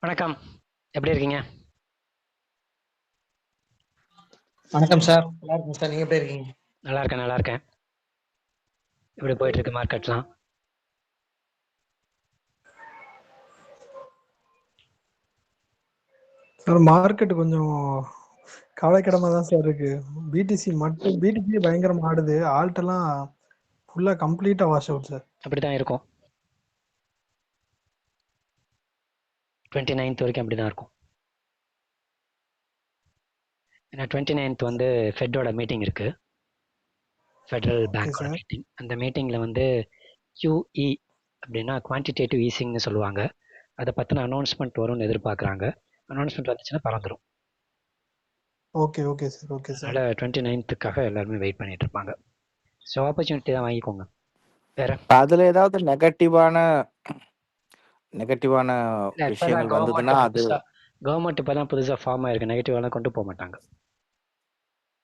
வணக்கம். எப்படி இருக்கீங்க? வணக்கம் சார். நல்லா இருக்கேன் சார். நீங்க எப்படி இருக்கீங்க? நல்லா இருக்கேன், நல்லா இருக்கேன். எப்படி போயிட்டு இருக்கு மார்க்கெட்லாம்? சார் மார்க்கெட் கொஞ்சம் கவலைக்கிடமா தான் சார் இருக்கு. பிடிசி பயங்கரமா ஆடுது. ஆல்ட் எல்லாம் ஃபுல்லா கம்ப்ளீட்டா வாஷ் அவுட் சார். அப்படிதான் இருக்கும். 29th வரைக்கும் அப்படிதான் இருக்கும். ஏன்னா 29th வந்து ஃபெட்டோட மீட்டிங் இருக்கு. ஃபெடரல் ஓகே பேங்கோட சார். மீட்டிங். அந்த மீட்டிங்ல வந்து QE அப்படின்னா குவான்டிடேட்டிவ் ஈஸிங்னு சொல்லுவாங்க. அதை பத்தின அனௌன்ஸ்மெண்ட் வரும்னு எதிர்பார்க்குறாங்க. அனௌன்ஸ்மெண்ட் வந்துச்சுன்னா பறந்துடும். Okay okay sir. Okay sir. அதனால 29th எல்லாருமே வெயிட் பண்ணிட்டு இருப்பாங்க. ஸோ ஆப்பர்ச்சுனிட்டி தான் வாங்கிக்கோங்க. வேற அதுல ஏதாவது நெகட்டிவான இல்ல, இப்பதான் விஷயங்கள் வந்ததுன்னா அது கவர்மெண்ட் இப்பதான் புதுசா ஃபார்ம் ஆயிருக்கு. நெகட்டிவாலாம் கொண்டு போக மாட்டாங்க.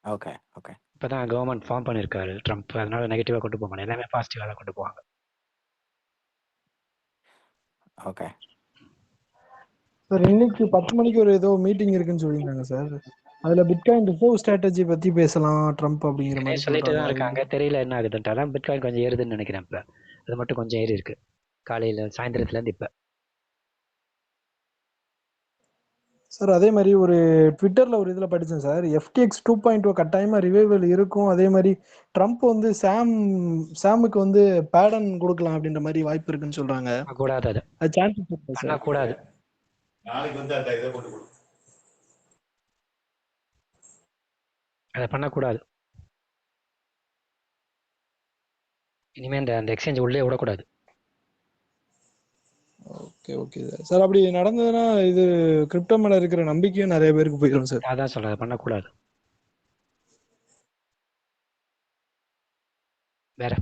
ஓகே ஓகே இப்பதான் கவர்மெண்ட் ஃபார்ம் பண்ணிருக்காரு ட்ரம்ப். அதனால நெகட்டிவா கொண்டு போக மாட்டாங்க. எல்லாமே பாசிட்டிவா தான் கொண்டு போவாங்க. ஓகே சார் இன்னைக்கு 10 மணிக்கு ஒரு ஏதோ மீட்டிங் இருக்குன்னு சொல்லியிருந்தாங்க சார். அதுல பிட்காயின் ரிசர்வ் ஸ்ட்ராட்டஜி பத்தி பேசலாம் ட்ரம்ப் அப்படிங்கிற மாதிரி சொல்லிட்டு தான் சொல்றாங்க. இருக்காங்க. தெரியல என்ன ஆகுதுன்ட்டு. அதான் பிட்காயின் கொஞ்சம் ஏறுதுன்னு நினைக்கிறேன். இப்ப அது மட்டும் கொஞ்சம் ஏறி இருக்கு காலையில சாயந்தரத்துல இருந்து இப்ப. சார் அதே மாதிரி ஒரு ட்விட்டர்ல ஒரு இதுல படிச்சேன் சார். FTX 2.0 கட்டாயமா ரிவைவல் இருக்கும். அதே மாதிரி ட்ரம்ப் வந்து சாமுக்கு வந்து பேடன் கொடுக்கலாம் அப்படின்ற மாதிரி வாய்ப்பு இருக்குன்னு சொல்றாங்க. கூடாது, அது அது சான்ஸ் இருக்கு சார். கூடாது. அதை பண்ணக்கூடாது. இனிமே அந்த எக்ஸ்சேஞ்ச் உள்ளே விடக்கூடாது. Okay okay sir. சார் அப்படி நடந்ததுன்னா இது கிரிப்டோ மேல இருக்கிற நம்பிக்கையும் நிறைய பேருக்கு போயிடும் சார். அதான் சொல்றேன், அதை பண்ணக்கூடாது. வேற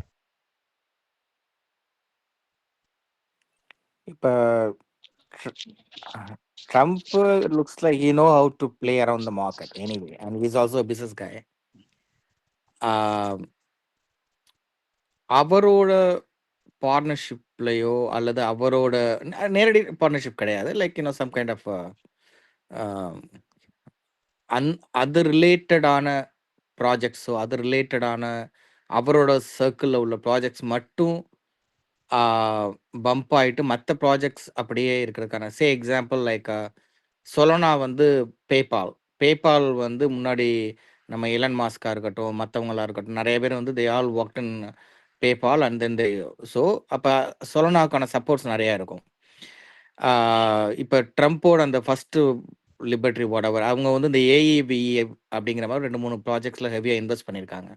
இப்போ Trump looks like he know how to play around the market anyway and he is also business guy. அவரோட பார்ட்னர்ஷிப்லையோ அல்லது அவரோட நேரடி பார்ட்னர்ஷிப் கிடையாது, லைக் சம் கைண்ட் ஆஃப் அது ரிலேட்டடான ப்ராஜெக்ட்ஸோ அது ரிலேட்டடான அவரோட சர்க்கிளில் உள்ள ப்ராஜெக்ட்ஸ் மட்டும் பம்ப் ஆகிட்டு மற்ற ப்ராஜெக்ட்ஸ் அப்படியே இருக்கிறதுக்கான எக்ஸாம்பிள் லைக் சொலோனா வந்து பேபால் வந்து முன்னாடி நம்ம எலன் மாஸ்காக இருக்கட்டும் மற்றவங்களா இருக்கட்டும் நிறைய பேர் வந்து they all work in PayPal and then so அப்போ சொலோனாவுக்கான சப்போர்ட்ஸ் நிறையா இருக்கும். இப்போ ட்ரம்ப்போட அந்த ஃபஸ்ட்டு லிபர்ட்டி வாடவர் அவங்க வந்து இந்த AEBE அப்படிங்கிற மாதிரி 2-3 ப்ராஜெக்ட்ஸில் ஹெவியாக இன்வெஸ்ட் பண்ணியிருக்காங்க.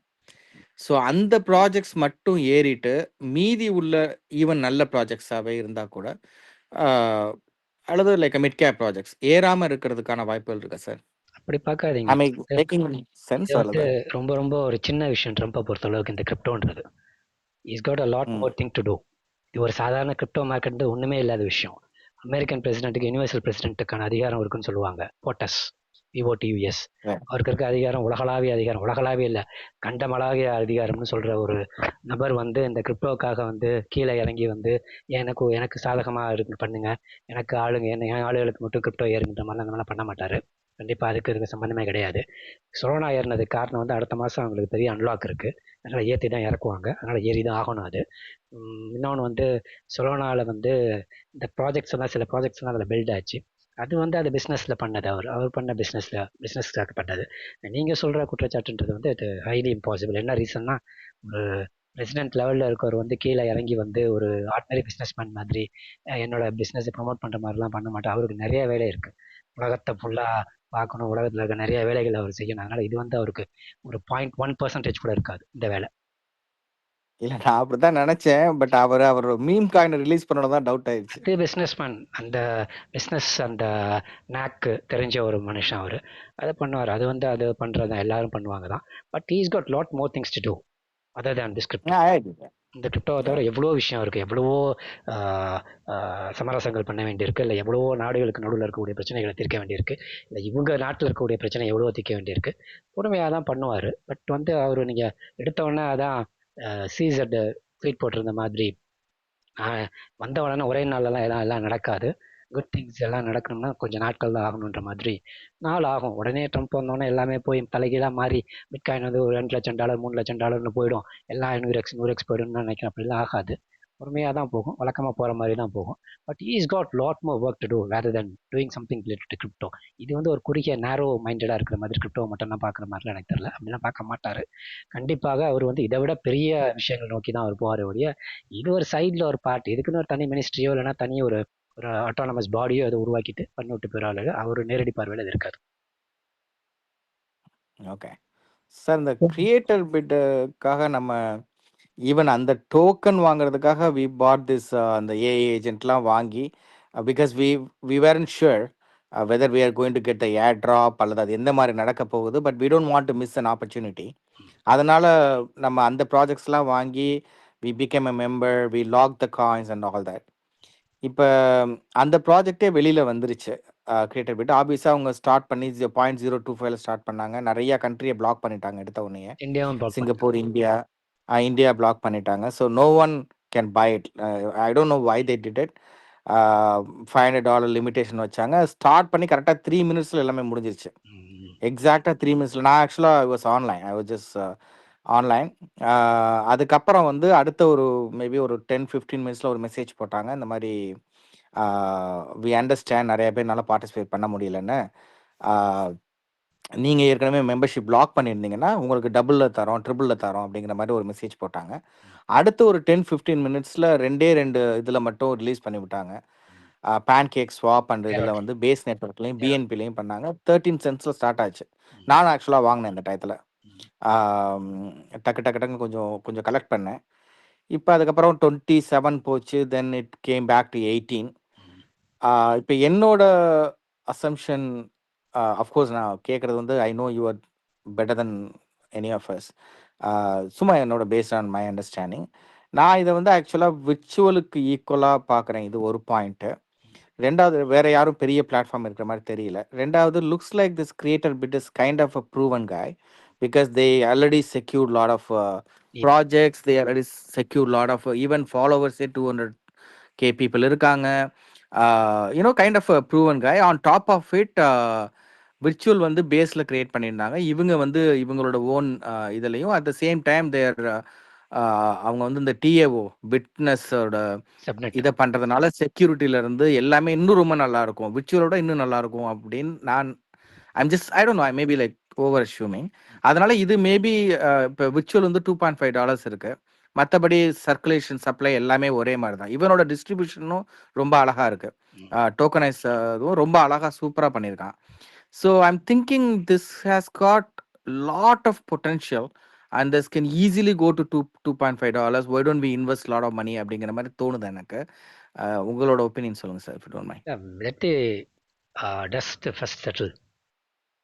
ஸோ அந்த ப்ராஜெக்ட்ஸ் மட்டும் ஏறிட்டு மீதி உள்ள ஈவன் நல்ல ப்ராஜெக்ட்ஸாகவே இருந்தால் கூட அல்லது லைக் மிட் கேப் ப்ராஜெக்ட்ஸ் ஏறாமல் இருக்கிறதுக்கான வாய்ப்புகள் இருக்கா சார்? அப்படி பார்க்காதீங்க. சென்ஸ் வந்து ரொம்ப ரொம்ப ஒரு சின்ன விஷயம் ட்ரம்ப்பை பொறுத்த அளவுக்கு இந்த கிரிப்டோன்றது. Is got a lot more thing to do. இது ஒரு சாதாரண கிரிப்டோ மார்க்கெட் ஒண்ணுமே இல்லாத விஷயம். அமெரிக்கன் பிரசிடென்ட்டுக்கு யூனிவர்சல் பிரசிடென்ட்டுக்கான அதிகாரம் இருக்குன்னு சொல்லுவாங்க. POTUS. அவருக்கு இருக்க அதிகாரம் உலகளாவிய அதிகாரம். உலகளாவிய இல்லை, கண்டமளாவிய அதிகாரம்னு சொல்ற ஒரு நபர் வந்து இந்த கிரிப்டோக்காக வந்து கீழே இறங்கி வந்து எனக்கு சாதகமா இருக்கு பண்ணுங்க, எனக்கு என் ஆளுகளுக்கு மட்டும் கிரிப்டோ ஏறுங்கிற மாதிரிலாம் அந்த மாதிரிலாம் பண்ண மாட்டாரு. கண்டிப்பா அதுக்கு சம்பந்தமே கிடையாது. சொரோனா ஏறினதுக்கு காரணம் வந்து அடுத்த மாசம் அவங்களுக்கு பெரிய அன்லாக் இருக்கு. அதனால ஏற்றி தான் இறக்குவாங்க. அதனால ஏறி தான் ஆகணும் அது. இன்னொன்று வந்து சொலோனாவில் வந்து இந்த ப்ராஜெக்ட்ஸ் எல்லாம் சில ப்ராஜெக்ட்ஸ் எல்லாம் அதில் பில்ட் ஆச்சு. அது வந்து அது பிஸ்னஸில் பண்ணது. அவர் பண்ண பிஸ்னஸ்க்காக பண்ணது. நீங்கள் சொல்கிற குற்றச்சாட்டுன்றது வந்து இது ஹைலி இம்பாசிபிள். என்ன ரீசன்னா, ஒரு பிரசிடென்ட் லெவலில் இருக்கவர் வந்து கீழே இறங்கி வந்து ஒரு ஆர்டினரி பிஸ்னஸ்மேன் மாதிரி என்னோட பிஸ்னஸை ப்ரொமோட் பண்ணுற மாதிரிலாம் பண்ண மாட்டேன். அவருக்கு நிறைய வேலை இருக்குது. உலகத்தை ஃபுல்லாக பார்க்கணும், உலகத்தில் இருக்க நிறைய வேலைகள் அவர் செய்யணும். அதனால் இது வந்து அவருக்கு ஒரு 0.1% கூட இருக்காது இந்த வேலை. இல்ல நான் அப்படிதான் நினைச்சேன். பட் அவர் மீம் காயினை ரிலீஸ் பண்ணதான் டவுட் ஆயிடுச்சு. அது பிஸ்னஸ்மேன், அந்த பிஸ்னஸ் அந்த நாக்கு தெரிஞ்ச ஒரு மனுஷன் அவர். அதை பண்ணுவார். அது வந்து அது பண்ணுறது எல்லாரும் பண்ணுவாங்க தான். But he's got lot more things to do other than this crypto. இந்த கிரிப்டோவை தவிர எவ்வளோ விஷயம் இருக்குது. எவ்வளவோ சமரசங்கள் பண்ண வேண்டியிருக்கு. இல்லை எவ்வளவோ நாடுகளுக்கு நடுவில் இருக்கக்கூடிய பிரச்சனைகளை தீர்க்க வேண்டியிருக்கு. இல்லை இவங்க நாட்டில் இருக்கக்கூடிய பிரச்சனை எவ்வளவோ தீர்க்க வேண்டியிருக்கு. பொறுமையாக தான் பண்ணுவார். பட் வந்து அவர் நீங்கள் எடுத்தவொடனே அதான் சீசட் ட்வீட் போட்டிருந்த மாதிரி வந்த உடனே ஒரே நாள்லாம் எல்லாம் நடக்காது. குட் திங்ஸ் எல்லாம் நடக்கணும்னா கொஞ்சம் நாட்கள் தான் ஆகணுன்ற மாதிரி நாள் ஆகும். உடனே ட்ரம்ப் வந்தோடனே எல்லாமே போய் தலைகீழாக மாறி பிட்காயின் வந்து ஒரு $2,00,000 $3,00,000 போயிடும், எல்லாம் 100x போயிடும்னு நினைக்கிறேன். அப்படிலாம் ஆகாது. பொறுமையாக தான் போகும், வழக்கமாக போகிற மாதிரி தான் போகும். But is got lot more work to do rather than doing something related to crypto. இது வந்து ஒரு குறுகிய நேரோ மைண்டடாக இருக்கிற மாதிரி கிரிப்டோ மட்டும் தான் பார்க்குற மாதிரிலாம் எனக்கு தெரியல. அப்படிலாம் பார்க்க மாட்டார். கண்டிப்பாக அவர் வந்து இதை விட பெரிய விஷயங்கள் நோக்கி தான் அவர் போவார் ஒழிய இது ஒரு சைடில் ஒரு பார்ட், இதுக்குன்னு ஒரு தனி மினிஸ்ட்ரியோ இல்லைன்னா தனி ஒரு ஒரு ஆட்டானமஸ் பாடியோ அதை உருவாக்கிட்டு பண்ணிவிட்டு போயிறாள். அவர் நேரடி பார்வையில் அது இருக்காது. ஓகே சார், இந்த கிரியேட்டர் பிட்டுக்காக நம்ம ஈவன் அந்த டோக்கன் வாங்குறதுக்காக வி பாட் திஸ் அந்த ஏஐ ஏஜென்ட்லாம் வாங்கி because we weren't sure whether we are going to get the airdrop அல்லது அது எந்த மாதிரி நடக்க போகுது. But we don't want to miss an opportunity. அதனால நம்ம அந்த ப்ராஜெக்ட்ஸ்லாம் வாங்கி we become a member, we lock the coins and all that. இப்போ அந்த ப்ராஜெக்டே வெளியில் வந்துருச்சு. கிரியேட்டர் பிட் ஆப்வியஸாக அவங்க ஸ்டார்ட் பண்ணி 0.025 ஸ்டார்ட் பண்ணாங்க. நிறைய கண்ட்ரியை பிளாக் பண்ணிட்டாங்க எடுத்த உடனே. இந்தியாவும் சிங்கப்பூர், இந்தியா பிளாக் பண்ணிட்டாங்க. So no one can buy it. I don't know why they did it. $500 limitation வச்சாங்க. ஸ்டார்ட் பண்ணி கரெக்டாக 3 minutes எல்லாமே முடிஞ்சிருச்சு. எக்ஸாக்டாக 3 minutes. நான் ஆக்சுவலாக I was online, I was just online. அதுக்கப்புறம் வந்து அடுத்த ஒரு மேபி ஒரு 10-15 minutes ஒரு மெசேஜ் போட்டாங்க. இந்த மாதிரி வி அண்டர்ஸ்டாண்ட் நிறைய பேர் நல்லா பார்ட்டிசிபேட் பண்ண முடியலன்னு, நீங்கள் ஏற்கனவே மெம்பர்ஷிப் பிளாக் பண்ணியிருந்தீங்கன்னா உங்களுக்கு டபுளில் தரோம், ட்ரிபிளில் தரோம் அப்படிங்கிற மாதிரி ஒரு மெசேஜ் போட்டாங்க. அடுத்த ஒரு 10-15 minutesல 2 இதில் மட்டும் ரிலீஸ் பண்ணி விட்டாங்க. பேன்கேக் ஸ்வாப் அண்ட் இதில் வந்து பேஸ் நெட்ஒர்க்லையும் பிஎன்பிலையும் பண்ணாங்க. 13 cents ஸ்டார்ட் ஆச்சு. நானும் ஆக்சுவலாக வாங்கினேன் இந்த டயத்தில். டக்குன்னு கொஞ்சம் கலெக்ட் பண்ணேன். இப்போ அதுக்கப்புறம் 27 போச்சு. Then it came back to 18. இப்போ என்னோட அசம்ஷன், அஃப்கோர்ஸ் நான் கேட்குறது வந்து I know you are better than any of us. சும்மா என்னோட பேஸ்ட் ஆன் மை அண்டர்ஸ்டாண்டிங் நான் இதை வந்து ஆக்சுவலாக விர்ச்சுவலுக்கு ஈக்குவலாக பார்க்குறேன். இது ஒரு பாயிண்ட்டு. ரெண்டாவது, வேற யாரும் பெரிய பிளாட்ஃபார்ம் இருக்கிற மாதிரி தெரியல. ரெண்டாவது, looks like this creator bit is kind of a proven guy because they already secure lot of projects, they already secure lot of even ஃபாலோவர்ஸே 200K பீப்புள் இருக்காங்க. You know kind of a proven guy. On top of it virtual வந்து பேஸில் create பண்ணியிருந்தாங்க. இவங்க வந்து இவங்களோட own இதுலையும் at the same time there அவங்க வந்து இந்த டிஏஓ பிட்னஸோட இதை பண்ணுறதுனால செக்யூரிட்டியிலேருந்து எல்லாமே இன்னும் ரொம்ப நல்லாயிருக்கும், விர்ச்சுவலோட இன்னும் நல்லாயிருக்கும் அப்படின்னு நான் ஐ don't no, I maybe like over assuming. அதனால இது மேபி இப்போ விர்ச்சுவல் வந்து $2.5 இருக்குது. மற்றபடி சர்க்குலேஷன், சப்ளை எல்லாமே ஒரே மாதிரி தான். இவனோட டிஸ்ட்ரிபியூஷனும் ரொம்ப அழகாக இருக்குது. டோக்கனைஸ் இதுவும் ரொம்ப அழகாக சூப்பராக பண்ணியிருக்கான். So I'm thinking this has got lot of potential and this can easily go to $2.5. Why don't we invest a lot of money அப்படிங்கிற மாதிரி தோணுது எனக்கு. உங்களோட ஒப்பீனியன் சொல்லுங்கள் sir, if you don't mind. let the dust first settle.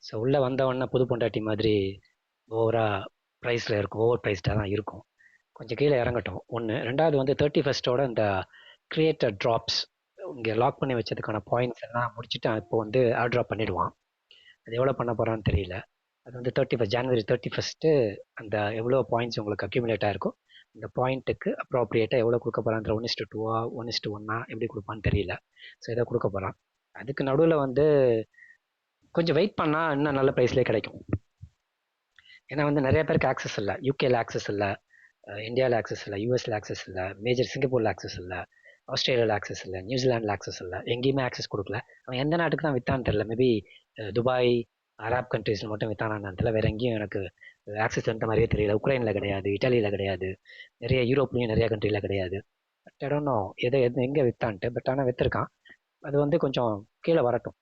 So உள்ளே வந்தவொடனே புது பொண்டாட்டி மாதிரி ஓவராக ப்ரைஸில் இருக்கும், ஓவர் ப்ரைஸ்டாக தான் இருக்கும். கொஞ்சம் கீழே இறங்கட்டும் ஒன்று. ரெண்டாவது வந்து 31st இந்த கிரியேட்டர் ட்ராப்ஸ் இங்கே லாக் பண்ணி வச்சதுக்கான பாயிண்ட்ஸ் எல்லாம் முடிச்சுட்டு இப்போ வந்து ஏர் ட்ராப் பண்ணிடுவான். அது எவ்வளோ பண்ண போகிறான்னு தெரியல. அது வந்து January 31 அந்த எவ்வளோ பாயிண்ட்ஸ் உங்களுக்கு அக்யூமுலேட் ஆகிருக்கும், இந்த பாயிண்ட்டுக்கு அப்ரோப்ரியேட்டாக எவ்வளோ கொடுக்க போகிறான்ற 1:2 1:1 எப்படி கொடுப்பான்னு தெரியல. ஸோ இதை கொடுக்க போகிறான். அதுக்கு நடுவில் வந்து கொஞ்சம் வெயிட் பண்ணால் இன்னும் நல்ல ப்ரைஸ்லேயே கிடைக்கும். ஏன்னா வந்து நிறைய பேருக்கு ஆக்சஸ் இல்லை. யூகேல ஆக்சஸ் இல்லை, இந்தியாவில் ஆக்சஸ் இல்லை, யூஎஸில் ஆக்சஸ் இல்லை, மேஜர் சிங்கப்பூரில் ஆக்சஸ் இல்லை, ஆஸ்திரேலியாவில் ஆக்சஸ் இல்லை, நியூசிலாண்டில் ஆக்சஸ் இல்லை, எங்கேயுமே ஆக்சஸ் கொடுக்கல. அவன் எந்த நாட்டுக்கு தான் விற்றான்னு தெரியல. மேபி துபாய், அரப் கண்ட்ரீஸில் மட்டும் விற்றானான்னு தெரியல. வேறு எங்கேயும் எனக்கு ஆக்சஸ் இருந்த மாதிரியே தெரியல. உக்ரைனில் கிடையாது, இட்டாலியில் கிடையாது, நிறைய யூரோப்லேயும் நிறைய கண்ட்ரியில் கிடையாது. பட் ஐ டோன்ட் நோ எது எங்கே விற்றான்ட்டு. பட் ஆனால் விற்றுருக்கான். அது வந்து கொஞ்சம் கீழே வரட்டும்.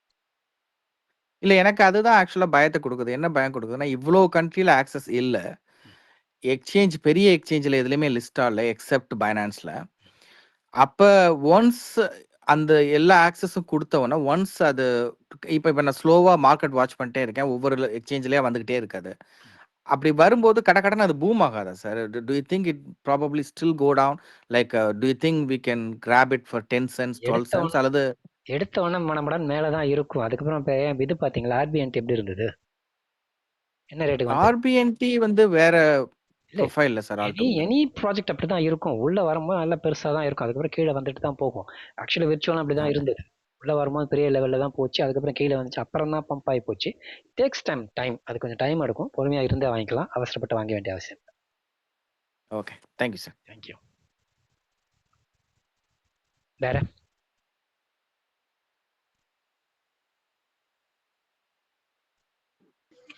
இல்லை, எனக்கு அதுதான் ஆக்சுவலாக பயத்தை கொடுக்குது. என்ன பயம் கொடுக்குதுன்னா, இவ்வளோ கண்ட்ரியில் ஆக்சஸ் இல்லை. எக்ஸ்சேஞ்ச், பெரிய எக்ஸ்சேஞ்சில் எதுலேயுமே லிஸ்ட் ஆகல எக்ஸப்ட் பைனான்ஸில். அப்போ ஒன்ஸ் அந்த எல்லா ஆக்சஸும் கொடுத்தவொன்னே ஒன்ஸ் அது இப்போ நான் ஸ்லோவாக மார்க்கெட் வாட்ச் பண்ணிட்டே இருக்கேன், ஒவ்வொரு எக்ஸ்சேஞ்சிலேயே வந்துக்கிட்டே இருக்காது. அப்படி வரும்போது கடன்னு அது பூம் ஆகாதா sir? Do you think it probably still go down? Like do you think we can grab it for 10 cents 12 cents அல்லது எடுத்த உடனே மனமடன் மேலே தான் இருக்கும். அதுக்கப்புறம் இப்போ இது பார்த்தீங்களா ஆர்பிஎன்டி எப்படி இருந்தது? என்ன ரேட்டுக்கு? ஆர்பிஎன்டி வந்து வேற ப்ரொஃபைல் இல்லை சார். எனி ப்ராஜெக்ட் அப்படி தான் இருக்கும். உள்ளே வரும்போது நல்லா பெருசாக தான் இருக்கும், அதுக்கப்புறம் கீழே வந்துட்டு தான் போகும். ஆக்சுவலி விர்ச்சுவலும் அப்படி தான் இருந்தது. உள்ள வரும்போது பெரிய லெவலில் தான் போச்சு, அதுக்கப்புறம் கீழே வந்துச்சு, அப்புறம் தான் பம்ப் ஆகி போச்சு. டேக்ஸ் டைம், அது கொஞ்சம் டைம் எடுக்கும், பொறுமையாக இருந்தே வாங்கிக்கலாம், அவசரப்பட்டு வாங்க வேண்டிய அவசியம் இல்லை. Okay, thank you sir. தேங்க்யூ. வேற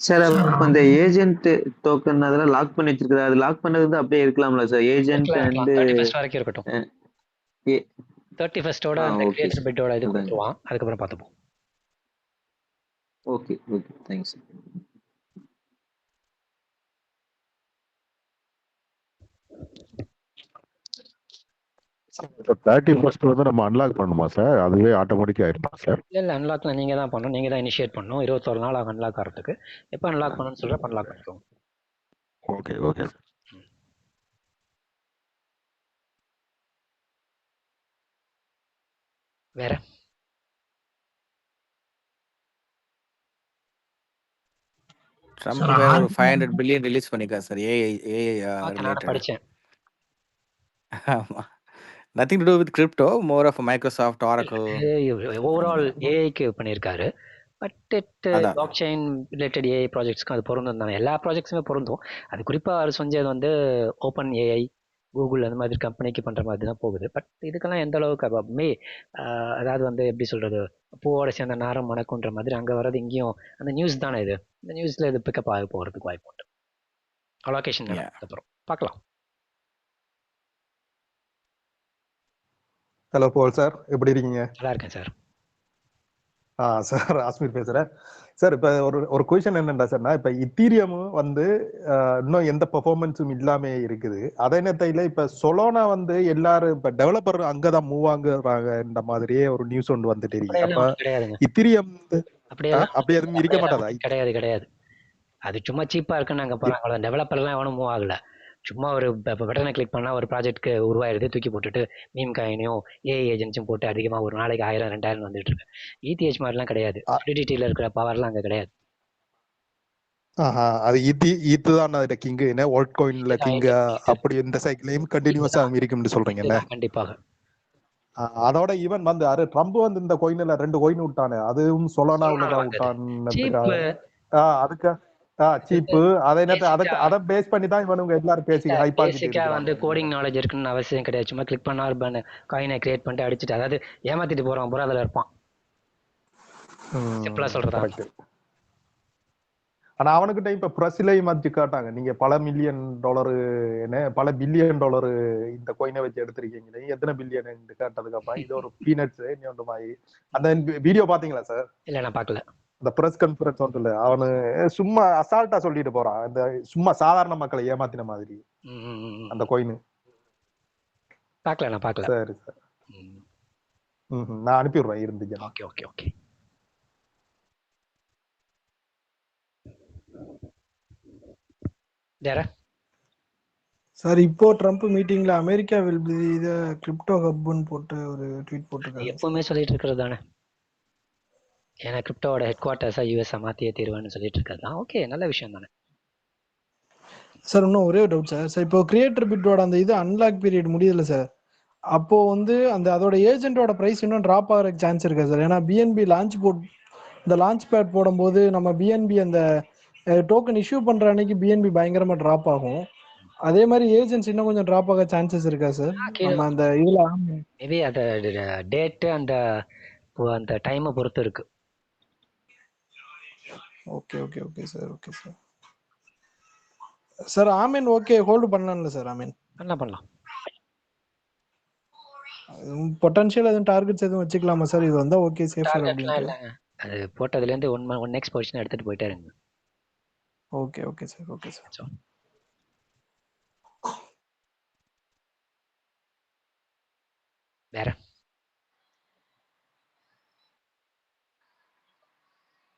சார் அப்ப இந்த ஏஜென்ட் டோக்கன் அதெல்லாம் லாக் பண்ணி வச்சிருக்குது, அது லாக் பண்ணது வந்து அப்படியே இருக்கலாம்ல சார்? ஏஜென்ட் அண்ட் 31st வரைக்கும் இருக்கட்டும். 31st அந்த ஓகே கிரியேட்டர் பிட்டோட இது சார், கொடுத்துருவான், அதுக்கப்புறம் பார்த்துப்போம். Okay okay, thanks. இப்போ 31st வந்து நம்ம அன்லாக் பண்ணணுமா சார்? அதுவே ஆட்டோமேட்டிக்கா ஆயிருமா சார்? இல்லை அன்லாக்லாம் நீங்கள் தான் பண்ணணும், நீங்கள் தான் இனிஷியேட் பண்ணணும். 21 நாள் ஆகும் அன்லாக் ஆகிறதுக்கு. எப்போ அன்லாக் பண்ணணும்னு சொல்கிறப்ப அன்லாக் பண்ணிக்கோங்க. Okay okay sir. வேற ட்ரம்ப் வேற ஒரு 500 பில்லியன் ரிலீஸ் பண்ணிருக்காரு சார், ஏஐ நான் ரிலேட்டட். படித்தேன். ஆமா, nothing to do with crypto, more of Microsoft, Oracle. Overall ஏஐக்கு பண்ணியிருக்காரு. பட் அதான் பிளாக் செயின் ரிலேட்டட் ஏஐ ப்ராஜெக்ட்ஸ்க்கும் அது பொருந்தும் தானே, எல்லா ப்ராஜெக்ட்ஸுமே பொருந்தும். அது குறிப்பாக அவர் செஞ்சது வந்து ஓப்பன் ஏஐ, கூகுள் அந்த மாதிரி கம்பெனிக்கு பண்ணுற மாதிரி தான் போகுது. பட் இதுக்கெல்லாம் எந்த அளவுக்கு அதாவது வந்து எப்படி சொல்கிறது, பூவோட சேர்ந்த நாரம் மணக்குன்ற மாதிரி அங்கே வர்றது இங்கேயும் அந்த நியூஸ் தானே இது. இந்த நியூஸில் இது பிக்கப் ஆக போகிறதுக்கு வாய்ப்பு உண்டு. அலோகேஷன் அப்புறம் பார்க்கலாம். ஹலோ போல் சார், எப்படி இருக்கீங்க? நல்லா இருக்கேன் சார். சார் ஆஸ்மீர் பேசுறேன் சார். இப்ப ஒரு கொஸ்டின் என்னண்டா சார்னா, இப்ப இத்தீரியம் வந்து இன்னும் எந்த பெர்ஃபார்மன்ஸும் இல்லாம இருக்குது. அதே நேரத்துல இப்ப சொலோனா வந்து எல்லாரும் இப்ப டெவலப்பர் அங்கதான் மூவ் ஆகுறாங்கன்ற மாதிரியே ஒரு நியூஸ் ஒன்று வந்துட்டு இருக்கு. அப்ப கிடையாதுங்க, இத்தீரியம் அப்படியெல்லாம் அப்படி எதுவும் இருக்க மாட்டாதா? கிடையாது. அது சும்மா சீப்பாக இருக்குன்னு நாங்கள் போகிறாங்க, டெவலப்பர்லாம் எவனும் மூவ் ஆகலை. சும்மா ஒரு பட்டனை கிளிக் பண்ணால் ஒரு ப்ராஜெக்ட்க்கு உருவாயிருது, தூக்கி போட்டுட்டு மீம் காயினையும் ஏஐ ஏஜென்ட்ஸும் போட்டு அதிகமாக ஒரு நாளைக்கு 1000 2000 வந்துட்டு இருக்கு. இடிஹெச் மாதிரிலாம் கிடையாது, ஃபிளிடிட்டியில் இருக்கிற பவர்லாம் அங்கே கிடையாது. அது இதுதான் கிங், என்ன ஓல்ட் காயின்ல கிங், அப்படி இந்த சைக்கிளையும் கண்டினியூஸா இருக்கும்னு சொல்றீங்க என்ன? கண்டிப்பாக. அதோட ஈவன் வந்து ட்ரம்ப் வந்து இந்த கோயின்ல 2 கோயின் விட்டானே, அதுவும் சொலோனா உள்ளதா விட்டான்னு அதுக்கு சீப்பு. அதே நேரத்தை அதை பேஸ் பண்ணி தான் இவனுங்க எல்லாரும் பேசிக்கா வந்து கோடிங் நாலேஜ் இருக்குன்னு அவசியம் கிடையாது. சும்மா கிளிக் பண்ணா காயினை கிரியேட் பண்ணிட்டு அடிச்சுட்டு, அதாவது ஏமாத்திட்டு போறவன் பூரா அதுல இருப்பான். சிம்பிளா சொல்றதா. ஆனா அவனுக்கிட்ட இப்ப பிரசிலை மாத்தி காட்டாங்க, நீங்க பல மில்லியன் டாலரு பல பில்லியன் டாலரு இந்த கோயினை வச்சு எடுத்திருக்கீங்க, எத்தனை பில்லியன் கேட்டதுக்கு அப்புறம் இது ஒரு பீனட்ஸ் மாதிரி. அந்த வீடியோ பாத்தீங்களா சார்? இல்ல நான் பாக்கல. இந்த பிரஸ் கான்ஃபரன்ஸ் ஒன்றுல அவனு சும்மா அசால்ட்டா சொல்லிட்டு போறான், இந்த சும்மா சாதாரண மக்களை ஏமாத்தின மாதிரி அந்த கோயின். பாக்கல நான் பாக்கல. சரி சார், நான் அனுப்பி விடுறேன் இருந்துச்சு. Okay okay okay. சார் இப்போ ட்ரம்ப் மீட்டிங்ல America will be the crypto ஹப்னு போட்டு ஒரு ட்வீட் போட்டுருக்காரு. எப்பவுமே சொல்லிட்டு இருக்கிறது தானே, ஏன்னா கிரிப்டோவோட ஹெட் குவார்ட்டர்ஸா யூஎஸ் மாத்தியே தீர்வான்னு சொல்லிட்டு இருக்கிறது தான். ஓகே, நல்ல விஷயம் தானே சார். இன்னும் ஒரே டவுட் சார். இப்போ கிரியேட்டர் பிட்டோட அந்த இது அன்லாக் பீரியட் முடியல சார், அப்போ வந்து அதோட ஏஜென்ட்டோட பிரைஸ் இன்னும் டிராப் ஆகிறதுக்கு சான்ஸ் இருக்கா சார்? ஏன்னா பிஎன்பி இந்த லான்ச் பேட் போடும்போது நம்ம பிஎன்பி அந்த டோக்கன் இஷ்யூ பண்ற அன்னைக்கு பிஎன்பி பயங்கரமா டிராப் ஆகும். அதே மாதிரி ஏஜென்ட்ஸ் இன்னும் கொஞ்சம் டிராப் ஆக சான்சஸ் இருக்கா சார்? நம்ம அந்த இதுல மேபி அந்த டேட் அந்த டைமை பொறுத்து இருக்கு. Okay okay okay sir. Okay sir. Sir ஆமீன் ஓகே ஹோல்டு பண்ணலாம்ல சார்? ஆமீன் பண்ணலாம். பொட்டன்ஷியல் எதுவும் டார்கெட்ஸ் எதுவும் வச்சுக்கலாமா சார்? இது வந்தா ஓகே சேஃப் இல்ல, அது போட்டதுல இருந்து 1 நெக்ஸ்ட் பொசிஷன் எடுத்துட்டு போயிட்டே இருங்க. Okay okay sir. Okay sir. வேற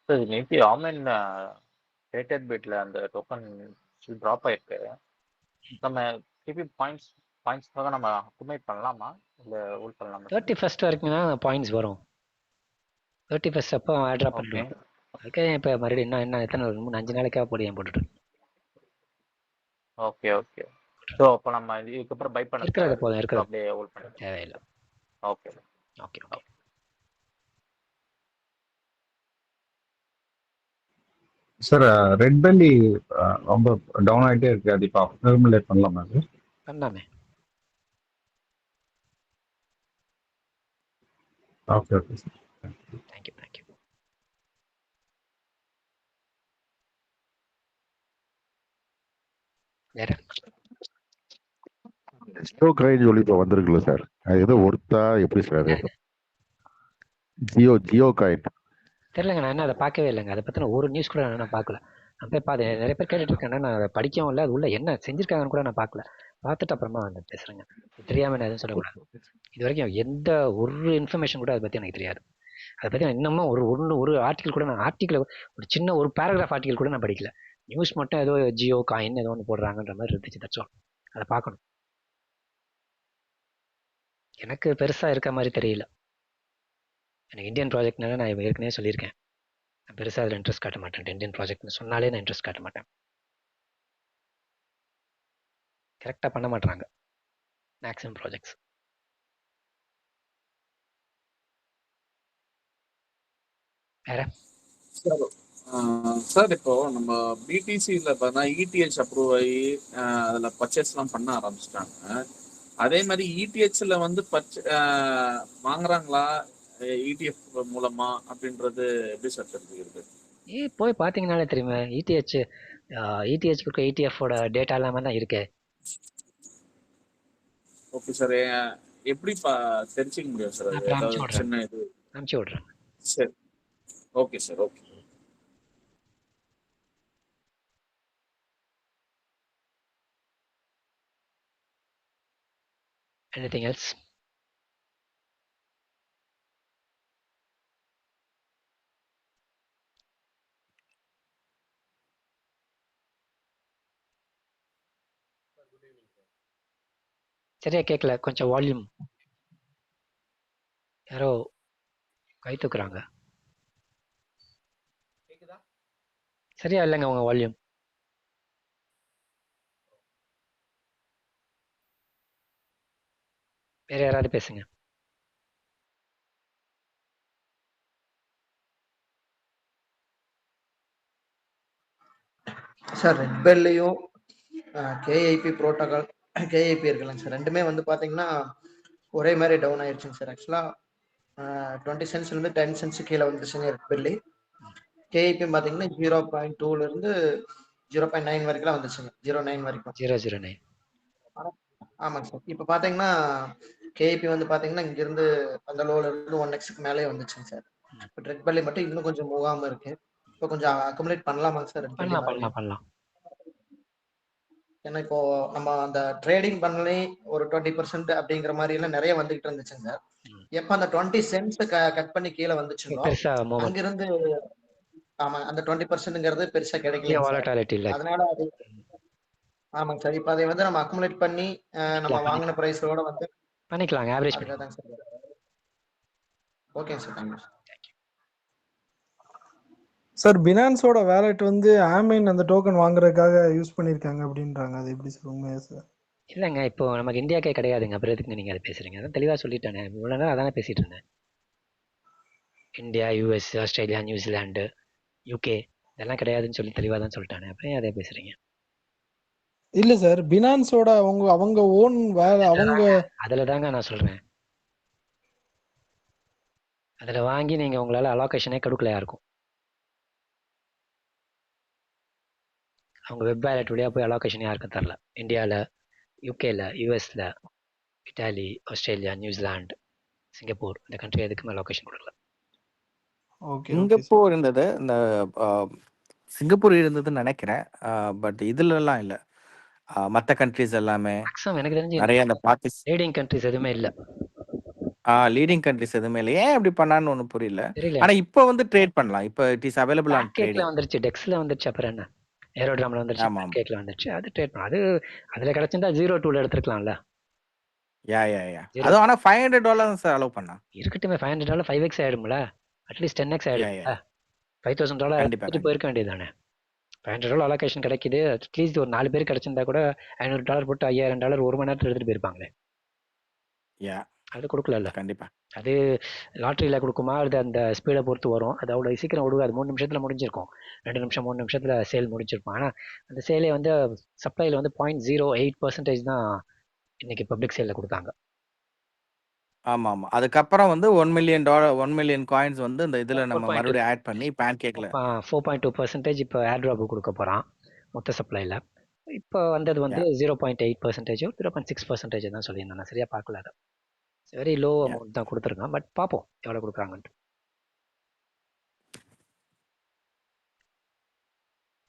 சார் மேபி ஆமன் ரேட்டட் பிட்ல அந்த டோக்கன் டிராப் ஆயிருக்கு. நம்ம திருப்பி பாயிண்ட்ஸ்க்காக நம்ம அக்குமுலேட் பண்ணலாமா இல்ல ஹோல்ட் பண்ணலாமா? 31st வரைக்கும் தான் பாயிண்ட்ஸ் வரும். 31st அப்போ ட்ராப் பண்ணுவோம். அதுக்கே இப்போ மறுபடியும் என்ன எத்தனை 3-5 நாளைக்காக போட்டு போட்டுட்டு. Okay okay. ஸோ அப்போ நம்ம இதுக்கப்புறம் பை பண்ண இருக்கிறது போதும், இருக்கிறது அப்படியே ஹோல்ட் பண்ண தேவையில்லை. Okay okay okay. Sir red belly ரொம்ப டவுன் ஆகிட்டே இருக்கு. அது இப்போ அக்யூமுலேட் பண்ணலாமா சார்? பண்ணலாமே. Okay okay sir. Thank you thank you. வேற ஜியோ காயின் சொல்லி இப்போ வந்திருக்குல்ல சார், அது ஏதோ ஒருத்தா எப்படி சார் அது? ஜியோ காயின். தெரியலங்க, நான் என்ன அதை பார்க்கவே இல்லைங்க. அதை பற்றின ஒரு நியூஸ் கூட நான் பார்க்கல. நான் போய் பார்த்து நிறைய பேர் கேட்டுட்டு இருக்கேன், நான் அதை படிக்கவும் இல்லை, அது உள்ள என்ன செஞ்சிருக்காங்கன்னு கூட நான் பார்க்கல. பார்த்துட்டு அப்புறமா வந்து பேசுறேங்க. தெரியாம நான் எதுவும் சொல்லக்கூடாது. இது வரைக்கும் எந்த ஒரு இன்ஃபர்மேஷன் கூட அதை பற்றி எனக்கு தெரியாது. அதை பற்றி நான் இன்னமும் ஒரு ஆர்டிக்கல் கூட நான் ஒரு சின்ன ஒரு பேராகிராஃப் ஆர்டிக்கல் கூட நான் படிக்கல. நியூஸ் மட்டும் ஏதோ ஜியோ காயின் ஏதோ ஒன்று போடுறாங்கன்ற மாதிரி இருந்துச்சு. தச்சோம், அதை பார்க்கணும். எனக்கு பெருசாக இருக்க மாதிரி தெரியல. எனக்கு இந்தியன் ப்ராஜெக்ட்னால நான் ஏற்கனவே சொல்லியிருக்கேன், நான் பெருசாக அதில் இன்ட்ரெஸ்ட் காட்ட மாட்டேன். இந்தியன் ப்ராஜெக்ட்னு சொன்னாலே நான் இன்ட்ரெஸ்ட் காட்ட மாட்டேன். கரெக்டாக பண்ண மாட்டாங்க மேக்ஸிமம் ப்ராஜெக்ட்ஸ். வேற சார் இப்போ நம்ம பிடிசியில் பார்த்தா இடிஹெச் அப்ரூவ் ஆகி அதில் பர்ச்சேஸ்லாம் பண்ண ஆரம்பிச்சிட்டாங்க. அதே மாதிரி இடிஹெச்ல வந்து வாங்குறாங்களா இடிஎஃப் மூலமா அப்படின்றது எப்படி சார் தெரிஞ்சுக்கிறது? போய் பார்த்தீங்கன்னாலே தெரியுமா, இடிஹெச் கொடுக்க இடிஎஃபோட டேட்டா எல்லாமே தான் இருக்கு. ஓகே சார், எப்படி தெரிஞ்சுக்க முடியும் சார்? அது ஏதாவது சின்ன இது அனுப்பிச்சு விட்றேன். சரி, okay sir, okay. Anything else? சரியா கேட்கல, கொஞ்சம் வால்யூம். யாரோ கை தூக்குறாங்க. சரியா இல்லைங்க உங்க வால்யூம். வேற யாராவது பேசுங்க. சார் ரெட் பெல்லையும் கேஐபி ப்ரோட்டோகால் கேஐபி இருக்குல்லங்க சார், ரெண்டுமே வந்து பார்த்தீங்கன்னா ஒரே மாதிரி டவுன் ஆயிடுச்சுங்க சார். ஆக்சுவலாக 20 சென்ட்ஸ்லேருந்து 10 சென்ட்ஸ் கீழே வந்துச்சுங்க ரெட் பெல்லி. கேஐபி பார்த்தீங்கன்னா 0.2லேருந்து 0.9 வரைக்கும் வந்துச்சுங்க. 0.9 வரைக்கும். 009. ஆமாங்க சார். இப்போ பார்த்தீங்கன்னா கேஐபி வந்து பார்த்தீங்கன்னா இங்கிருந்து அந்த லோல இருந்து 1x மேலே வந்துச்சுங்க சார். இப்போ ரெட் பெல்லி மட்டும் இன்னும் கொஞ்சம் மூவாம இருக்கு. இப்போ கொஞ்சம் அக்குமுலேட் பண்ணலாமாங்க சார்? பண்ணலாம். ஏன்னா இப்போ நம்ம அந்த ட்ரேடிங் பண்ணி ஒரு 20% அப்படிங்கிற மாதிரி எல்லாம் நிறைய வந்துகிட்டு இருந்துச்சுங்க சார். எப்ப அந்த 20 சென்ட்ஸ் கட் பண்ணி கீழே வந்துச்சுங்களோ அங்கிருந்து ஆமா அந்த 20%ங்கிறது பெருசா கிடைக்கல. அதனால அது ஆமாங்க சார். இப்போ அதை வந்து நம்ம அக்குமுலேட் பண்ணி நம்ம வாங்கின பிரைஸோட வந்து பண்ணிக்கலாம். ஆவரேஜ் பண்ணிக்கலாம் sir. Okay sir, thank you sir. பினான்ஸோட வேலெட் வந்து ஆமைன் அந்த டோக்கன் வாங்குறதுக்காக யூஸ் பண்ணிருக்காங்க அப்படின்றாங்க. அது எப்படி சார் உண்மையா சார்? இல்லைங்க, இப்போ நமக்கு இந்தியாக்கே கிடையாதுங்க. அப்புறம் எதுக்கு நீங்க அதை பேசுறீங்க? அதான் தெளிவா சொல்லிட்டானே, இவ்வளவு நேரம் அதானே பேசிட்டு இருந்தேன். India, US, Australia, New Zealand, UK இதெல்லாம் கிடையாதுன்னு சொல்லி தெளிவா தான் சொல்லிட்டானே, அப்புறம் அதை பேசுறீங்க? இல்ல சார், பினான்ஸோட அவங்க ஓன் வேலை அவங்க அதுல தாங்க நான் சொல்றேன். அதுல வாங்கி நீங்க உங்களால அலோகேஷனே கொடுக்கல யாருக்கும். அவங்க வெப் வேலெட் வழியா போய் அலோகேஷன் யாருக்கும் தரல. இந்தியாவில், யூகேல, யூஎஸ்ல, இட்டாலி, ஆஸ்திரேலியா, நியூசிலாந்து, சிங்கப்பூர் இந்த கண்ட்ரி எதுக்குமே அலோகேஷன் கொடுக்கல. சிங்கப்பூர் இருந்தது, இந்த சிங்கப்பூர் இருந்ததுன்னு நினைக்கிறேன். பட் இதுலலாம் இல்லை. மற்ற கண்ட்ரிஸ் எல்லாமே எனக்கு தெரிஞ்சு நிறைய அந்த லீடிங் கண்ட்ரிஸ் எதுவுமே இல்லை. லீடிங் கண்ட்ரிஸ் எதுவுமே இல்லை. ஏன் அப்படி பண்ணான்னு ஒன்றும் புரியல. ஆனா இப்போ வந்து ட்ரேட் பண்ணலாம். இப்போ it is available on trading. வந்துருச்சு, டெக்ஸ்ல வந்துருச்சு, அப்புறம் என்ன ஏரோட்ராம்ல வந்துருச்சு, கேக்ல வந்துருச்சு. அது ட்ரேட் பண்ணலாம். அது அதுல கிடைச்சிருந்தா 0.2ல எடுத்துக்கலாம்ல. யா அது ஆனா $500 சார் அலோவ் பண்ணா இருக்கட்டுமே. $500 5x ஆயிடும்ல, அட்லீஸ்ட் 10x ஆயிடும். $5,000 எடுத்துட்டு போயிருக்க வேண்டியதுதானே. $500 அலோகேஷன் கிடைக்குது. அட்லீஸ்ட் ஒரு 4 பேர் கிடைச்சிருந்தா கூட $500 போட்டு $5,000 ஒரு மணி நேரத்துல எடுத்துட்டு போயிருப்பாங்களே. அது கொடுக்கல. கண்டிப்பா. அது லாட்ரியில் கொடுக்குமா, அது அந்த ஸ்பீடை பொறுத்து வரும். அது அவ்வளோ சீக்கிரம் விடுவாது. 3 நிமிஷத்தில் முடிஞ்சிருக்கும். 2 நிமிஷம் 3 நிமிஷத்தில் சேல் முடிச்சிருப்போம். ஆனால் அந்த சேலே வந்து சப்ளையில் வந்து 0.08% தான் இன்னைக்கு பப்ளிக் சேலில் கொடுத்தாங்க. ஆமா. அதுக்கப்புறம் வந்து $1 மில்லியன் காயின்ஸ் வந்து இந்த இதுல நம்ம மறுபடியும் ஆட் பண்ணி பேன் கேக்ல 4.2% இப்போ ஏர் ட்ராப் கொடுக்க போறான் மொத்த சப்ளைல. இப்போ வந்தது வந்து 0.8%, 0.6% தான் சொல்லியிருந்தேன். நான் சரியா பார்க்கல. அதை வெரி லோ அமௌண்ட் தான் கொடுத்துருக்கான். பட் பார்ப்போம் எவ்வளோ கொடுக்குறாங்கன்ட்டு.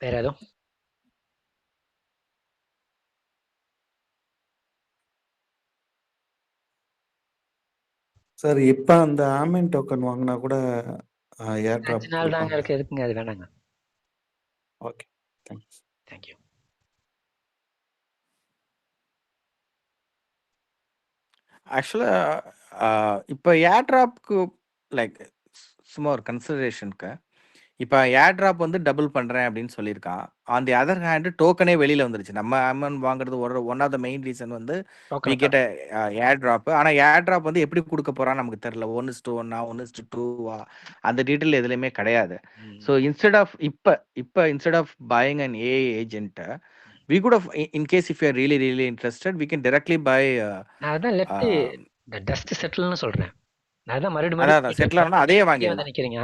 வேற எதுவும் சார் இப்ப அந்த ஆமென் டோக்கன் வாங்கினா கூட ஏர் டிராப் 5 நாள் தாங்க இருக்கு. எதுக்குங்க அது வேணாங்க. Okay, thanks. தேங்க்யூ. ஆக்சுவலா இப்போ ஏர் டிராப்க்கு லைக் சும்மா ஒரு கன்சிடரேஷனுக்கு இப்போ ஏர் டிராப் வந்து டபுள் பண்ணுறேன் அப்படின்னு சொல்லியிருக்கான். ஆன் தி அதர் ஹேண்டு டோக்கனே வெளியில் வந்துருச்சு. நம்ம அமௌண்ட் வாங்குறது one of the main reason வந்து வி கெட் ஏர் ட்ராப். ஆனால் ஏர் ட்ராப் வந்து எப்படி கொடுக்க போகிறான்னு நமக்கு தெரியல. 1:1 1:2 அந்த டீட்டெயில் எதுலையுமே கிடையாது. ஸோ இன்ஸ்டெட் ஆஃப் இப்போ instead of buying an AI ஏஜென்ட்டை we could have, in case if you are really interested, we can directly buy நான் அதான் லெஃப்ட் டஸ்ட் செட்டில்னு சொல்றேன். நான் அதான் மறுபடியும் அதான் செட்டில் ஆனா அதே வாங்கிடலாம். நினைக்கிறீங்க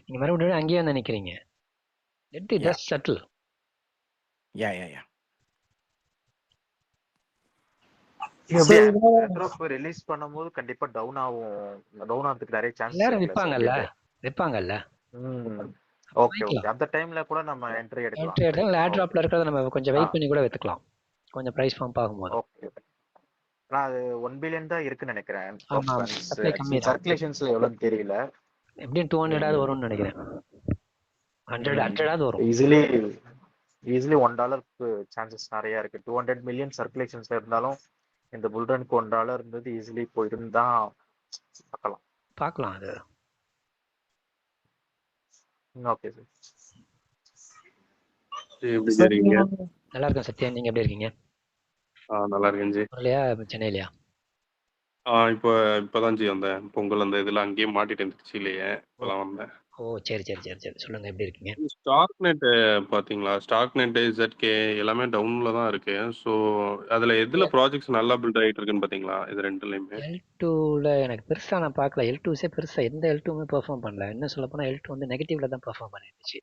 நீங்க மறுபடியும் அங்கேயே வந்து நினைக்கிறீங்க. Let the dust settle. Yeah release பண்ணும்போது கண்டிப்பா டவுன் ஆகிறதுக்கு நிறைய சான்ஸ் எல்லாரும் விற்பாங்கல்ல. ஓகே அந்த டைம்ல கூட நம்ம என்ட்ரி எடுக்கலாம். ஏர் டிராப்ல இருக்கிறத நம்ம கொஞ்சம் வெயிட் பண்ணி கூட வித்துக்கலாம். கொஞ்சம் பிரைஸ் பம்ப் ஆகும்போது. ஓகே. நான் அது 1 பில்லியன் தான் இருக்குன்னு நினைக்கிறேன். சர்க்குலேஷன்ஸ்ல எவ்வளவுன்னு தெரியல. எப்படியும் 200 வரும்னு நினைக்கிறேன். 100 வரும். ஈஸிலி $1 சான்சஸ் நிறைய இருக்கு. 200 மில்லியன் சர்க்குலேஷன்ஸ்ல இருந்தாலும் இந்த புல்ரனுக்கு $1 இருந்தது ஈஸிலி போயிடும் தான் பார்க்கலாம். அது ஓகே சார். எப்படி இருக்கீங்க? நல்லா இருக்கேன் சத்யா. நீங்க எப்படி இருக்கீங்க? நல்லா இருக்கேன் ஜி. இல்லையா சென்னையிலையா? இப்பதான் ஜி வந்தேன். பொங்கல் அந்த இதுல அங்கேயே மாட்டிட்டு திருச்சியிலேயே இப்பதான் வந்தேன். ஓ சரி. சொல்லுங்க, எப்படி இருக்கீங்க? ஸ்டாக் நெட் பாத்தீங்களா? ஸ்டாக் நெட் ZK எல்லாமே டவுன்ல தான் இருக்கு. ஸோ அதுல எதுல ப்ராஜெக்ட்ஸ் நல்லா பில்ட் ஆயிட்டு இருக்குன்னு பாத்தீங்களா? இது ரெண்டுலயுமே L2ல எனக்கு பெருசா நான் பார்க்கல. L2 பெருசா எந்த L2மே பெர்ஃபார்ம் பண்ணல. என்ன சொல்ல போனா L2 வந்து நெகட்டிவ்ல தான் பெர்ஃபார்ம் பண்ணிருந்துச்சு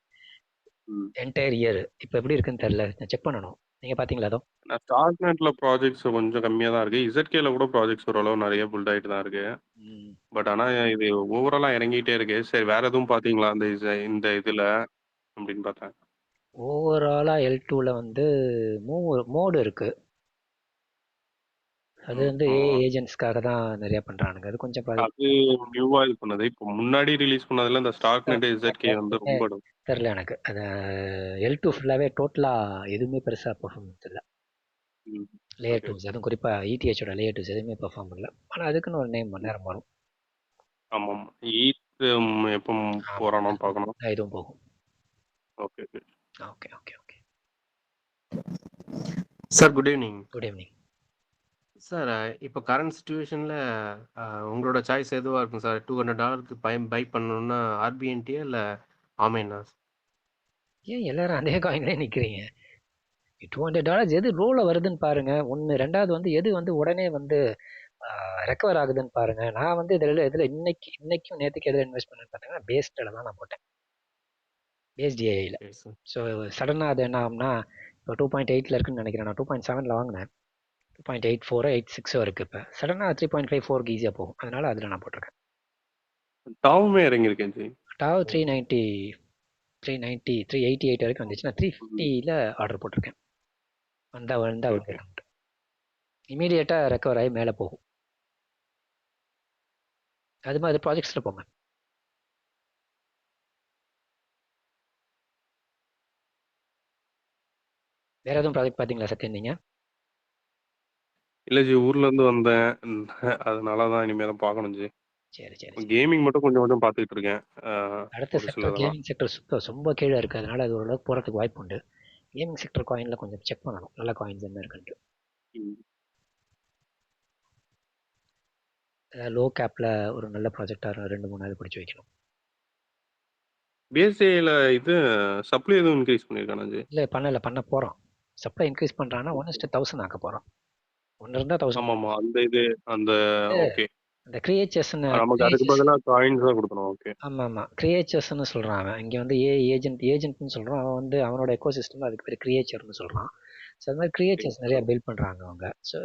என்டையர் இயர். இப்போ எப்படி இருக்குன்னு தெரியல, செக் பண்ணணும். நீங்க பாத்தீங்களா? அதோ ஸ்டாக் நெட்ல ப்ராஜெக்ட்ஸ் கொஞ்சம் கம்மியா தான் இருக்கு. ZKல கூட ப்ராஜெக்ட்ஸ் ஓரளவு நிறைய பில்ட் ஆயிட்டு தான் இருக்கு. பட் ஆனா இது ஓவராலா இறங்கிட்டே இருக்கு. சரி, வேற எதுவும் பாத்தீங்களா இந்த இதுல அப்படின்னு பார்த்தேன். ஓவராலா L2ல வந்து மோடு இருக்கு. அது வந்து ஏஜென்ட்ஸ்க்காக தான் நிறைய பண்றானுங்க. அது கொஞ்சம் அது நியூவா இது பண்ணது. இப்போ முன்னாடி ரிலீஸ் பண்ணதுல இந்த ஸ்டாக் நெட் ZK வந்து ரொம்ப தெரியல எனக்கு. அது L2 ஃபுல்லாவே டோட்டலா எதுவுமே பெருசா பெர்ஃபார்மன்ஸ் இல்லை. லேயர் 2 அதுவும் குறிப்பா ETHோட லேயர் 2 எதுவுமே பெர்ஃபார்ம் பண்ணல. ஆனா அதுக்குன்னு ஒரு நேம் நேரம் வரும். ஆமாம். எப்போ போறானோ பார்க்கணும். இதுவும் போகும். Okay. Sir good evening. Good evening sir. இப்போ கரண்ட் சுச்சுவேஷனில் உங்களோட சாய்ஸ் எதுவாக இருக்கும் சார்? $200 பை பண்ணணும்னா RBNT இல்லை ஆமேனா? ஏன் எல்லாரும் அதே காயின்லேயே நிற்கிறீங்க? $200 எது ரோல வருதுன்னு பாருங்க. ஒன்று. ரெண்டாவது வந்து எது வந்து உடனே வந்து ரெக்கவர் ஆகுதுன்னு பாருங்க. நான் வந்து இதில் இன்னைக்கும் நேற்றுக்கு எதில் இன்வெஸ்ட் பண்ணேன்னு பார்த்தீங்கன்னா பேஸ்டில் தான் நான் போட்டேன். பேஸ் DIIல. ஸோ சடனாக அது என்ன ஆகும்னா இப்போ 2.8 இருக்குன்னு நினைக்கிறேன். நான் 2.7 வாங்கினேன். 2.84 86 இருக்கு. இப்போ சடனாக 3.54 ஈஸியாக போகும். அதனால அதில் நான் போட்டிருக்கேன். டாவுமே இறங்கியிருக்கேன் ஜி. டாவ் 388 வரைக்கும் வந்துச்சு. நான் 350ல ஆர்டர் போட்டிருக்கேன். வந்தா இமீடியட்டாக ரெக்கவர் ஆகி மேலே போகும். அது மாதிரி ப்ராஜெக்ட்ஸில் போங்க. வேற எதுவும் ப்ராஜெக்ட் பார்த்தீங்களா சத்யன் நீங்க? இல்லை ஜி, ஊர்ல இருந்து வந்தேன். அதனால தான் இனிமேல் தான் பார்க்கணும் ஜி. சரி. கேமிங் மட்டும் கொஞ்சம் பார்த்துக்கிட்டு இருக்கேன். அடுத்த செக்டர் கேமிங் செக்டர் ரொம்ப கீழே இருக்கு. அதனால அது ஓரளவுக்கு போகிறதுக்கு வாய்ப்பு உண்டு. கேமிங் செக்டர் காயின்ல கொஞ்சம் செக் பண்ணணும், நல்ல காயின்ஸ் என்ன இருக்குன்ட்டு. லோ கேப்ல ஒரு நல்ல ப்ராஜெக்டாக 2-3 பிடிச்சி வைக்கணும். பிஎஸ்சியில் இது சப்ளை எதுவும் இன்க்ரீஸ் பண்ணியிருக்கானா ஜி? இல்லை பண்ண போகிறோம். சப்ளை இன்க்ரீஸ் பண்ணுறாங்கன்னா 1:1000 ஆக்க போகிறோம். 1 இருந்தால் 1000. ஆமாமா அந்த இது அந்த ஓகே. அந்த கிரியேச்சர்ஸ்னு நமக்கு அதுக்கு பதிலாக காயின்ஸ் தான் கொடுக்கணும். ஓகே. ஆமாம் கிரியேச்சர்ஸ்னு சொல்கிறான் அவன். இங்கே வந்து ஏஜென்ட்னு சொல்கிறான். அவன் வந்து அவனோட எக்கோ சிஸ்டம் அதுக்கு பேர் கிரியேச்சர்னு சொல்கிறான். ஸோ அது மாதிரி கிரியேச்சர்ஸ் நிறையா பில்ட் பண்ணுறாங்க அவங்க. ஸோ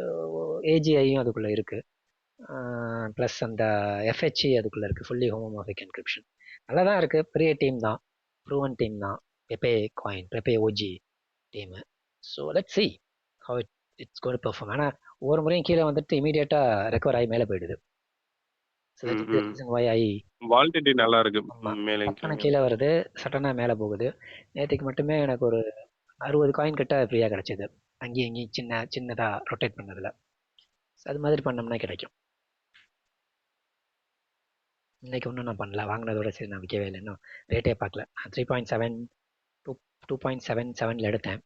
ஏஜிஐயும் அதுக்குள்ளே இருக்குது. ப்ளஸ் அந்த எஃப்ஹெச்இ அதுக்குள்ளே இருக்குது. Fully homomorphic encryption. நல்லா தான் இருக்குது. பெரிய டீம் தான், ப்ரூவன் டீம் தான். Pepe OG team. So let's see how it's going to perform. ஆனால் ஒவ்வொரு முறையும் கீழே வந்துட்டு இமீடியட்டாக ரெக்கவர் ஆகி மேலே போயிடுது. So that is the reason why I validity நல்லா இருக்கு. மேலே கீழே வருது, சட்டனாக மேலே போகுது. நேற்றுக்கு மட்டுமே எனக்கு ஒரு 60 காயின் கிட்ட ஃப்ரீயாக கிடச்சிது. அங்கேயும் இங்கேயும் சின்னதாக ரொட்டேட் பண்ணதில். ஸோ அது மாதிரி பண்ணோம்னா கிடைக்கும். இன்னைக்கு ஒன்றும் நான் பண்ணல. வாங்கினதோட சரி நான் விற்கவே இல்லை. இன்னும் ரேட்டே பார்க்கல. 3.7 2.77 எடுத்தேன்.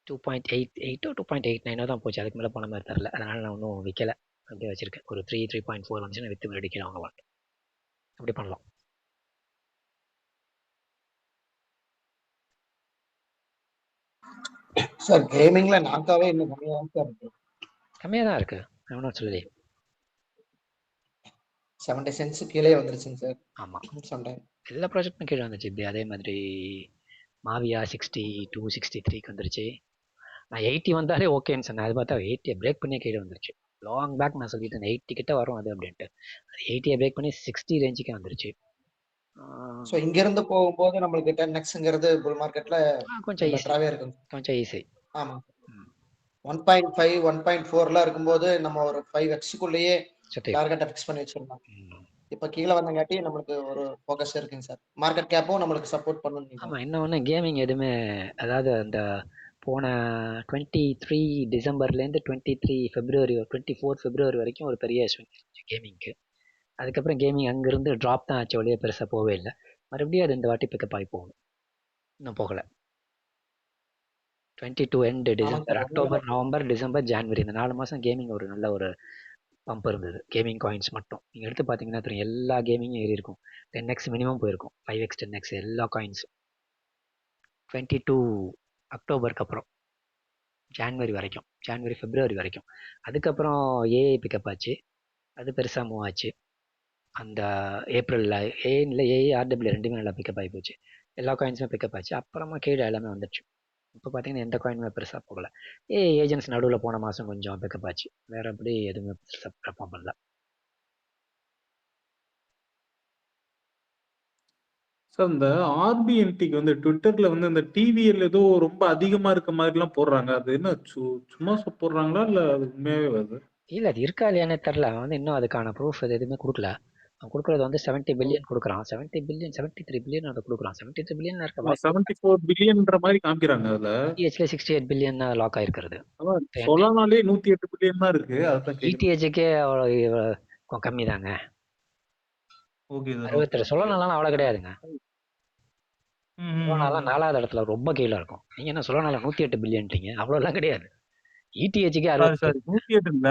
2.88 2.89 தான் போச்சு. அதுக்கு மேலே போன மாதிரி தரல. அதனால் நான் ஒன்றும் விற்கலை. அப்படியே வச்சிருக்கேன். ஒரு 3.4 வந்துச்சுன்னா விற்று அடிக்கலாம் வாங்கலாம். அப்படி பண்ணலாம். சார் கேமிங்ல நாக்காவே இன்னும் கம்மியாக தான் இருக்கு. நான் சொல்லி 70 சென்ட்ஸ் கீழே வந்துருச்சுங்க சார். ஆமாம், சம்டைம் எல்லா ப்ராஜெக்ட்டும் கீழே வந்துச்சு. இப்படி அதே மாதிரி மாவியா 62 63க்கு வந்துருச்சு. நான் 80 வந்தாலே ஓகேன்னு சொன்னேன். அது பார்த்தா 80 பிரேக் பண்ணி கீழே வந்துருச்சு. லாங் பேக் நான் சொல்லிட்டேன் 80 கிட்ட வரும் அது அப்படின்ட்டு. அது 80 பிரேக் பண்ணி 60 ரேஞ்சுக்கே வந்துருச்சு. ஸோ இங்கிருந்து போகும்போது நம்மளுக்கு 10xங்கிறது புல் மார்க்கெட்ல கொஞ்சம் பெட்டராகவே இருக்கும். கொஞ்சம் ஈஸி. ஆமாம் 1.5 1.4ல இருக்கும்போது நம்ம ஒரு 5xக்குள்ளேயே டார்கெட்டை ஃபிக்ஸ் பண்ணி வச்சிருந்தோம். இப்போ கீழே வந்தங்காட்டி நம்மளுக்கு ஒரு ஃபோக்கஸ் இருக்குங்க சார். மார்க்கெட் கேப்பும் நம்மளுக்கு சப்போர்ட் பண்ணுங்க. ஆமாம், இன்னொன்று கேமிங் எதுவுமே, அதாவது அந்த போன 23 டிசம்பர்லேருந்து 23 ஃபெப்ரவரி 24 ஃபெப்ரவரி வரைக்கும் ஒரு பெரிய கேமிங்க்கு. அதுக்கப்புறம் கேமிங் அங்கேருந்து ட்ராப் தான் ஆச்சு, வழியே பெருசாக போகவே இல்லை. மறுபடியும் அது இந்த வாட்டி பிக்கப் ஆகி போகணும். இன்னும் போகலை. 22 end December, October, November, December, January இந்த 4 மாதம் கேமிங் ஒரு நல்ல ஒரு பம்ப் இருந்தது. கேமிங் காயின்ஸ் மட்டும் நீங்கள் எடுத்து பார்த்தீங்கன்னா தெரியும். எல்லா கேமிங்கும் ஏறி இருக்கும். 10x மினிமம் போயிருக்கும். 5x 10x எல்லா காயின்ஸும். 22 அக்டோபருக்கு அப்புறம் ஜான்வரி வரைக்கும், ஜான்வரி ஃபெப்ரவரி வரைக்கும். அதுக்கப்புறம் ஏஐ பிக்கப் ஆச்சு. அது பெருசாக மூவ் ஆச்சு. அந்த ஏப்ரலில் ஏஐ ஆர்டபிள்யூ ரெண்டுமே நல்லா பிக்கப் ஆகி போச்சு. எல்லா காயின்ஸுமே பிக்கப் ஆச்சு. அப்புறமா கீழே எல்லாமே வந்துடுச்சு. இப்போ பார்த்தீங்கன்னா எந்த காயினுமே பெருசாக போகலை. ஏஜென்ட்ஸ் நடுவில் போன மாதம் கொஞ்சம் பிக்கப் ஆச்சு. வேறு அப்படி எதுவுமே பெருசாக பெர்ஃபார்ம் பண்ணல. சார் இந்த ஆர்பிஎன்டிக்கு வந்து ட்விட்டர்ல வந்து இந்த டிவிஎல் ஏதோ ரொம்ப அதிகமா இருக்க மாதிரிலாம் போடுறாங்க. அது என்ன சும்மா போடுறாங்களா இல்லை அது உண்மையாவே வருது? இல்லை அது இருக்கா இல்லையானே தெரில. அவன் வந்து இன்னும் அதுக்கான ப்ரூஃப் எதுவுமே கொடுக்கல. அவன் கொடுக்குறது வந்து 70 பில்லியன் கொடுக்குறான். 70 பில்லியன் 73 பில்லியன் அதை கொடுக்குறான். 73 பில்லியன் இருக்க 74 பில்லியன்ற மாதிரி காமிக்கிறாங்க. அதுல ETHல 68 பில்லியன் லாக் ஆயிருக்கிறது. சொல்லானாலே 108 பில்லியன் தான் இருக்கு. அதுதான் ETHக்கே அவ்வளோ கம்மி தாங்க. Okay sir. 67 சொல்லனாலாம் அவ்வளோ கிடையாதுங்க. சொல்லனாலாம் 4வது இடத்துல ரொம்ப கீழே இருக்கும். நீங்க என்ன சொல்லனால 108 பில்லியன்ட்டீங்க? அவ்வளோலாம் கிடையாது. ETHக்கே 108 இல்ல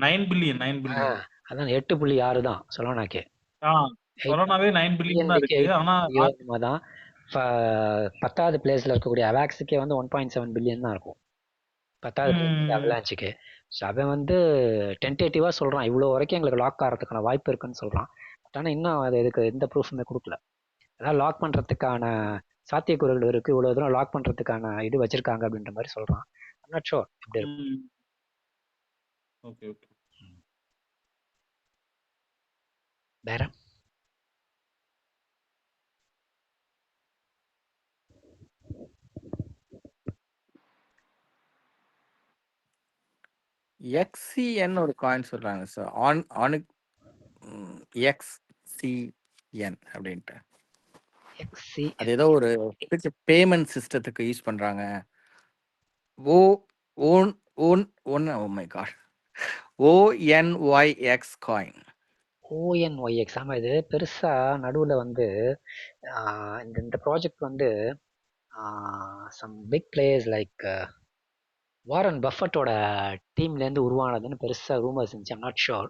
9 பில்லியன் 9 பில்லியன். அதான் 8.6 தான் சொலோனாக்கே. சொலோனாவே 9 பில்லியன் தான் இருக்கு. ஆனா தான் 10வது பிளேஸ்ல இருக்கக்கூடிய அவாக்ஸுக்கே வந்து 1.7 பில்லியன் தான் இருக்கும். 10வது அவலான்ச்சுக்கு. ஸோ அவன் வந்து டென்டேட்டிவா சொல்றான் இவ்வளோ வரைக்கும் எங்களுக்கு லாக் ஆகிறதுக்கான வாய்ப்பு இருக்குன்னு சொல்றான். பட் ஆனால் இன்னும் அது இதுக்கு எந்த ப்ரூஃபுமே கொடுக்கல. அதாவது லாக் பண்றதுக்கான சாத்தியக்கூறுகள் இருக்கு, இவ்வளவு தூரம் லாக் பண்றதுக்கான இது வச்சிருக்காங்க அப்படின்ற மாதிரி சொல்றான். I'm not sure எப்படி இருக்கும். Okay okay. வேற XCN ஒரு காயின் சொல்றாங்க சார். XCN அப்படின்ட்டு. அது ஏதோ ஒரு பேமெண்ட் சிஸ்டத்துக்கு யூஸ் பண்றாங்க. ONYX coin. ONYX. ஆமா, இது பெருசா நடுவுல வந்து இந்த ப்ராஜெக்ட் வந்து some big players like Warren பஃபட்டோட டீம்லேருந்து உருவானதுன்னு பெருசாக ரூமர்ஸ் இருந்துச்சு. I'm not sure.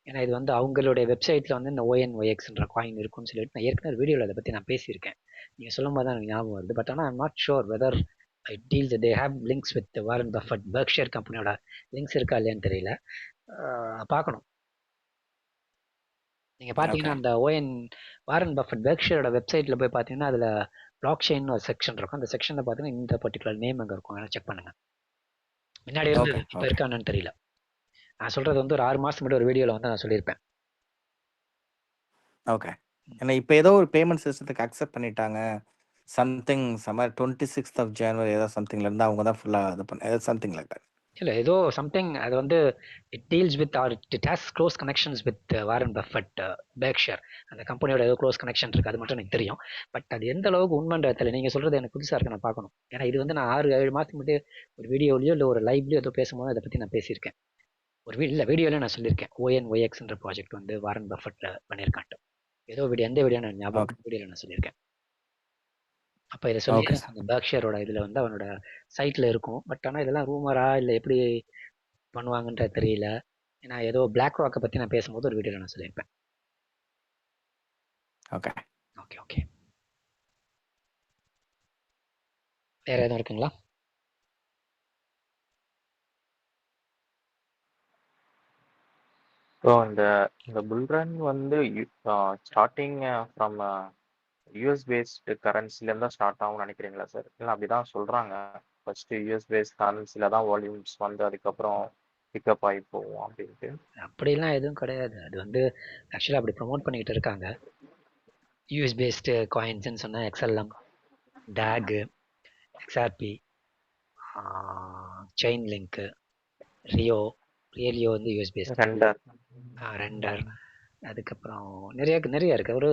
ஏன்னா இது வந்து அவங்களுடைய வெப்சைட்டில் வந்து இந்த ONYXன்ற காயின் இருக்குன்னு சொல்லிட்டு நான் ஏற்கனவே வீடியோவில் அதை பற்றி நான் பேசியிருக்கேன். நீங்கள் சொல்லும் போது தான் எனக்கு ஞாபகம் வருது. பட் ஆனால் I'm not sure whether it deals they have links with Warren Buffett Berkshire கம்பெனியோட லிங்க்ஸ் இருக்கா இல்லையான்னு தெரியல. பார்க்கணும். நீங்கள் பார்த்தீங்கன்னா அந்த வாரன் பஃபட் பெர்க்ஷைரோட வெப்சைட்டில் போய் பார்த்தீங்கன்னா அதில் பிளாக் செயின் ஒரு செக்ஷன் இருக்கும். அந்த செக்ஷனில் பார்த்தீங்கன்னா இந்த பர்டிகுலர் நேம் அங்கே இருக்கும். செக் பண்ணுங்கள். முன்னாடி இருந்தது, இப்போ இருக்கான்னு தெரியல. நான் சொல்கிறது வந்து ஒரு 6 மாதத்துக்கு முன்னாடி ஒரு வீடியோவில் வந்து நான் சொல்லியிருப்பேன். ஓகே. ஏன்னா இப்போ ஏதோ ஒரு பேமெண்ட் சிஸ்டத்துக்கு அக்செப்ட் பண்ணிட்டாங்க. சம்திங் 26th of January ஏதோ சம்திங்லேருந்து அவங்க தான் ஃபுல்லாக இது பண்ண சம்திங் லைக் தட். இல்லை ஏதோ சம்திங் அது வந்து it deals with or it has close connections with Warren Buffett Berkshire அந்த கம்பெனியோட ஏதோ க்ளோஸ் கனெக்ஷன் இருக்குது. அது மட்டும் எனக்கு தெரியும். பட் அது எந்த அளவுக்கு உண்மைன்றதில்லை. நீங்கள் சொல்கிறது எனக்கு புதுசாக இருக்கு, நான் பார்க்கணும். ஏன்னா இது வந்து நான் 6-7 மாதத்துக்கு முன்னாடி ஒரு வீடியோலையோ இல்லை ஒரு லைவ்லையோ ஏதோ பேசும்போது அதை பற்றி நான் பேசியிருக்கேன். ஒரு வீடியோவில் நான் சொல்லியிருக்கேன் ONYXன்ற ப்ராஜெக்ட் வந்து வாரன் பஃபட் பண்ணியிருக்கான்ட்டு. ஏதோ வீடியோ எந்த வீடியோ நான் ஞாபகம் வீடியோவில் நான் சொல்லியிருக்கேன். அப்போ இதை சொல்லி அந்த பெர்க்ஷைரோட இதில் வந்து அவனோட சைட்டில் இருக்கும். பட் ஆனால் இதெல்லாம் ரூமரா இல்லை எப்படி பண்ணுவாங்கன்ற தெரியல. ஏன்னா ஏதோ பிளாக் ராக்கை பற்றி நான் பேசும்போது ஒரு வீடியோவில் நான் சொல்லியிருப்பேன். Okay okay okay. வேற எதுவும் இருக்குங்களா? ஸோ இந்த புல்ரன் வந்து ஸ்டார்டிங் ஃப்ரம் யூஎஸ் பேஸ்டு கரன்சிலேருந்து தான் ஸ்டார்ட் ஆகும்னு நினைக்கிறீங்களா சார்? இல்லை அப்படிதான் சொல்கிறாங்க. ஃபர்ஸ்ட் யூஎஸ் பேஸ்ட் கரன்சியில் தான் வால்யூம்ஸ் வந்து அதுக்கப்புறம் பிக்கப் ஆகி போவோம் அப்படின்ட்டு. அப்படிலாம் எதுவும் கிடையாது. அது வந்து ஆக்சுவலாக அப்படி ப்ரொமோட் பண்ணிக்கிட்டு இருக்காங்க. யூஎஸ் பேஸ்டு காயின்ஸ்ன்னு சொன்னால் XLM, tag, XRP, chain link, Rio வந்து யூஎஸ் பேஸ்ட், ரெண்டர், அதுக்கப்புறம் நிறைய இருக்குது. ஒரு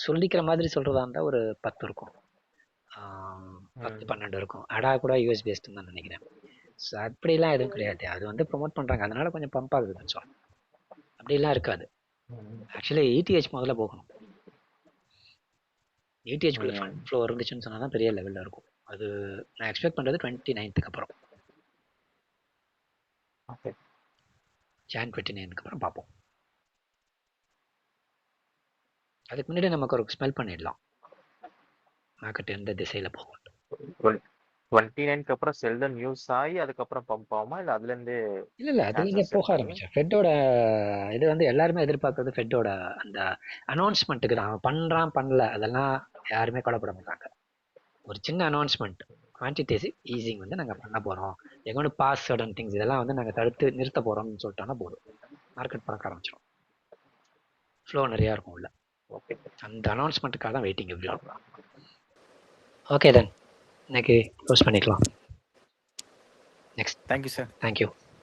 சொல்லிக்கிற மாதிரி சொல்கிறதா இருந்தால் ஒரு 10 இருக்கும், 10-12 இருக்கும். அடா கூட யூஎஸ் பேஸ்டுன்னு தான் நினைக்கிறேன். ஸோ அப்படிலாம் எதுவும் கிடையாது. அது வந்து ப்ரொமோட் பண்ணுறாங்க, அதனால கொஞ்சம் பம்ப் ஆகுது கொஞ்சம். அப்படிலாம் இருக்காது. ஆக்சுவலி ETH முதல்ல போகணும். ETHக்குள்ள ஃபண்ட் ஃப்ளோ இருந்துச்சுன்னு சொன்னால் தான் பெரிய லெவலில் இருக்கும். அது நான் எக்ஸ்பெக்ட் பண்ணுறது 29th அப்புறம், Jan 29 அப்புறம் பார்ப்போம். அதுக்கு முன்னாடி நமக்கு ஒரு ஸ்மெல் பண்ணிடலாம் மார்க்கெட் எந்த திசையில் போகும். 29 அப்புறம் செல்டன் நியூஸ் ஆகி அதுக்கப்புறம் பம்ப் ஆகுமா, இல்லை அதுலேருந்து? இல்லை அதுலேருந்தே போக ஆரம்பிச்சேன். ஃபெட்டோட இது வந்து எல்லாருமே எதிர்பார்க்கறது ஃபெட்டோட அந்த அனௌன்ஸ்மெண்ட்டுக்கு தான். அவன் பண்ணுறான் பண்ணல அதெல்லாம் யாருமே கொலைப்பட மாட்டாங்க. ஒரு சின்ன அனௌன்ஸ்மெண்ட், குவான்டிடேட்டிவ் ஈஸிங் வந்து நாங்கள் பண்ண போகிறோம், எங்கொண்டு பாஸ் சர்டன் திங்ஸ் இதெல்லாம் வந்து நாங்கள் தடுத்து நிறுத்த போகிறோம்னு சொல்லிட்டோன்னா போதும், மார்க்கெட் பறக்க ஆரம்பிச்சிடும். ஃப்ளோ நிறையா இருக்கும் உள்ள. அந்த அனௌன்ஸ்மெண்ட்டுக்காக தான் வெயிட்டிங் எப்படி இருக்கும். ஓகே தென் இன்னைக்கு க்ளோஸ் பண்ணிக்கலாம். நெக்ஸ்ட். Thank you sir. தேங்க்யூ.